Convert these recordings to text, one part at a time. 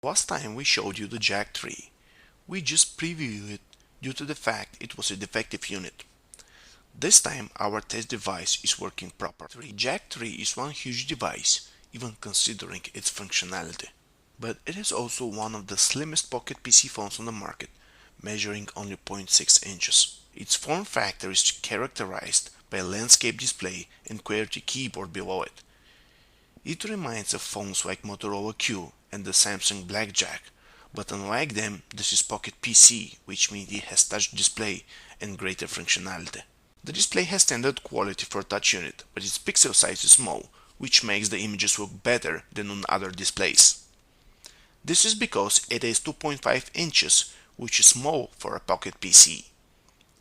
Last time we showed you the JAQ3. We just previewed it due to the fact it was a defective unit. This time our test device is working properly. JAQ3 is one huge device, even considering its functionality. But it is also one of the slimmest pocket PC phones on the market, measuring only 0.6 inches. Its form factor is characterized by a landscape display and QWERTY keyboard below it. It reminds of phones like Motorola Q and the Samsung Blackjack, but unlike them, this is Pocket PC, which means it has touch display and greater functionality. The display has standard quality for a touch unit, but its pixel size is small, which makes the images look better than on other displays. This is because it is 2.5 inches, which is small for a Pocket PC.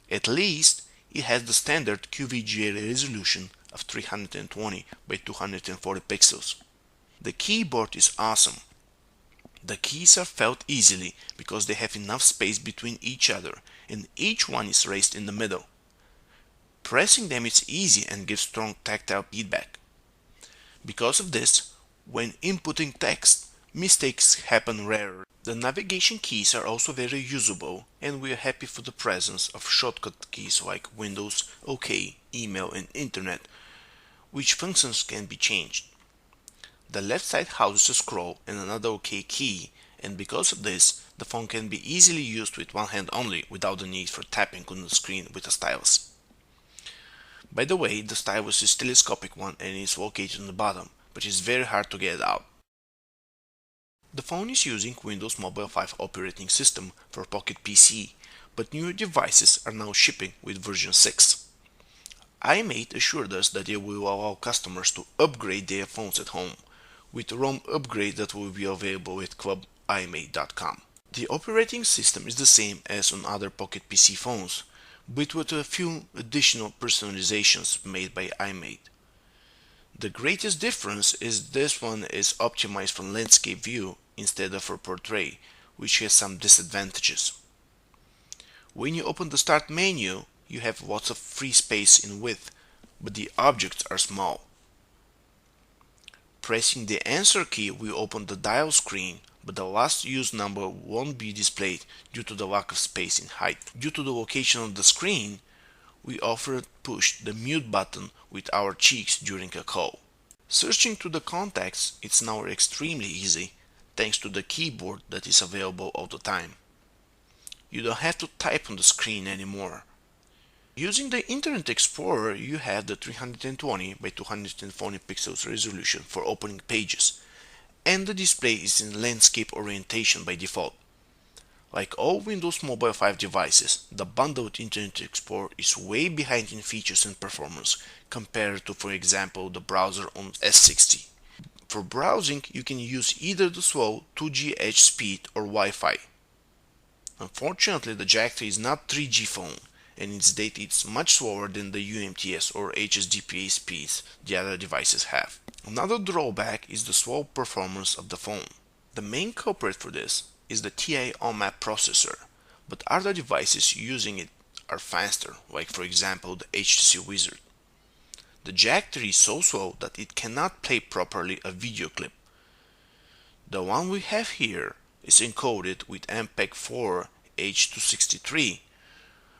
At least, it has the standard QVGA resolution of 320 by 240 pixels. The keyboard is awesome. The keys are felt easily because they have enough space between each other and each one is raised in the middle. Pressing them is easy and gives strong tactile feedback. Because of this, when inputting text, mistakes happen rarer. The navigation keys are also very usable, and we are happy for the presence of shortcut keys like Windows, OK, Email and Internet, which functions can be changed. The left side houses a scroll and another OK key, and because of this, the phone can be easily used with one hand only without the need for tapping on the screen with a stylus. By the way, the stylus is a telescopic one and is located on the bottom, but it's very hard to get out. The phone is using Windows Mobile 5 operating system for Pocket PC, but newer devices are now shipping with version 6. iMate assured us that they will allow customers to upgrade their phones at home, with ROM upgrade that will be available at clubimate.com. The operating system is the same as on other Pocket PC phones, but with a few additional personalizations made by iMate. The greatest difference is this one is optimized for landscape view instead of for portrait, which has some disadvantages. When you open the start menu, you have lots of free space in width, but the objects are small. Pressing the answer key will open the dial screen, but the last used number won't be displayed due to the lack of space in height. Due to the location of the screen, we often push the mute button with our cheeks during a call. Searching through the contacts is now extremely easy, thanks to the keyboard that is available all the time. You don't have to type on the screen anymore. Using the Internet Explorer, you have the 320 by 240 pixels resolution for opening pages, and the display is in landscape orientation by default. Like all Windows Mobile 5 devices, the bundled Internet Explorer is way behind in features and performance compared to, for example, the browser on S60. For browsing, you can use either the slow 2G edge speed or Wi-Fi. Unfortunately, the JAQ3 is not 3G phone, and its data is much slower than the UMTS or HSDPA speeds the other devices have. Another drawback is the slow performance of the phone. The main culprit for this is the TI OMAP processor, but other devices using it are faster, like for example the HTC Wizard. The JAQ3 is so slow that it cannot play properly a video clip. The one we have here is encoded with MPEG-4 H263,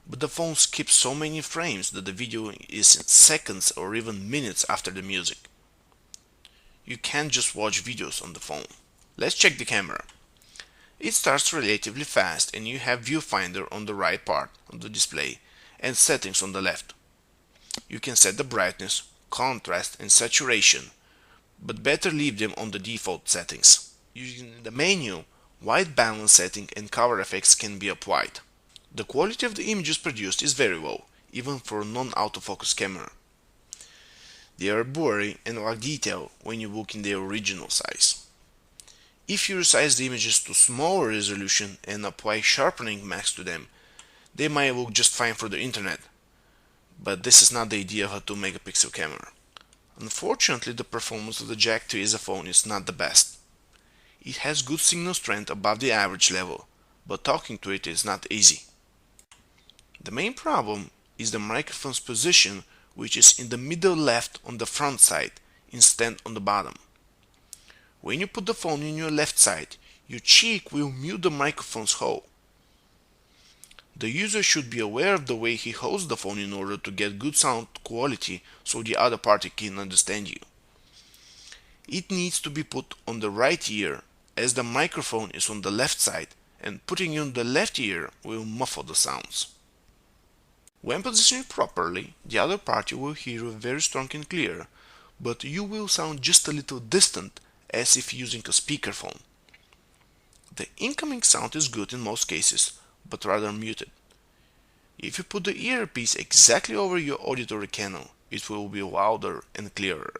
but the phone skips so many frames that the video is in seconds or even minutes after the music. You can't just watch videos on the phone. Let's check the camera. It starts relatively fast and you have viewfinder on the right part of the display and settings on the left. You can set the brightness, contrast and saturation, but better leave them on the default settings. Using the menu, white balance setting and color effects can be applied. The quality of the images produced is very low, even for a non-autofocus camera. They are blurry and lack detail when you look in their original size. If you resize the images to smaller resolution and apply sharpening mask to them, they might look just fine for the internet, but this is not the idea of a 2 megapixel camera. Unfortunately, the performance of the JAQ3 as a phone is not the best. It has good signal strength above the average level, but talking to it is not easy. The main problem is the microphone's position, which is in the middle left on the front side instead on the bottom. When you put the phone in your left side, your cheek will mute the microphone's hole. The user should be aware of the way he holds the phone in order to get good sound quality so the other party can understand you. It needs to be put on the right ear as the microphone is on the left side, and putting it on the left ear will muffle the sounds. When positioned properly, the other party will hear you very strong and clear, but you will sound just a little distant as if using a speakerphone. The incoming sound is good in most cases, but rather muted. If you put the earpiece exactly over your auditory canal, it will be louder and clearer.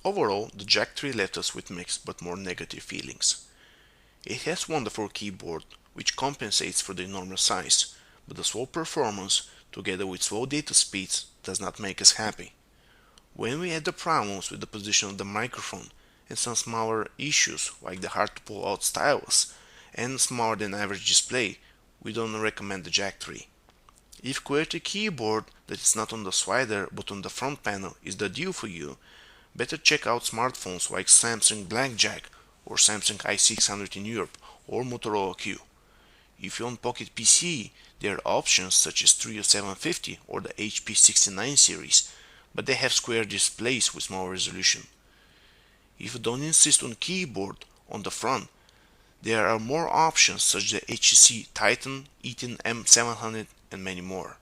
Overall, the JAQ3 left us with mixed but more negative feelings. It has wonderful keyboard, which compensates for the enormous size, but the slow performance, together with slow data speeds, does not make us happy. When we add the problems with the position of the microphone and some smaller issues like the hard to pull out stylus and smaller than average display, we don't recommend the JAQ3. If QWERTY keyboard that is not on the slider but on the front panel is the deal for you, better check out smartphones like Samsung Blackjack or Samsung i600 in Europe or Motorola Q. If you own Pocket PC, there are options such as Trio 750 or the HP 69 series, but they have square displays with small resolution. If you don't insist on keyboard on the front, there are more options such as the HTC Titan, E10 M700 and many more.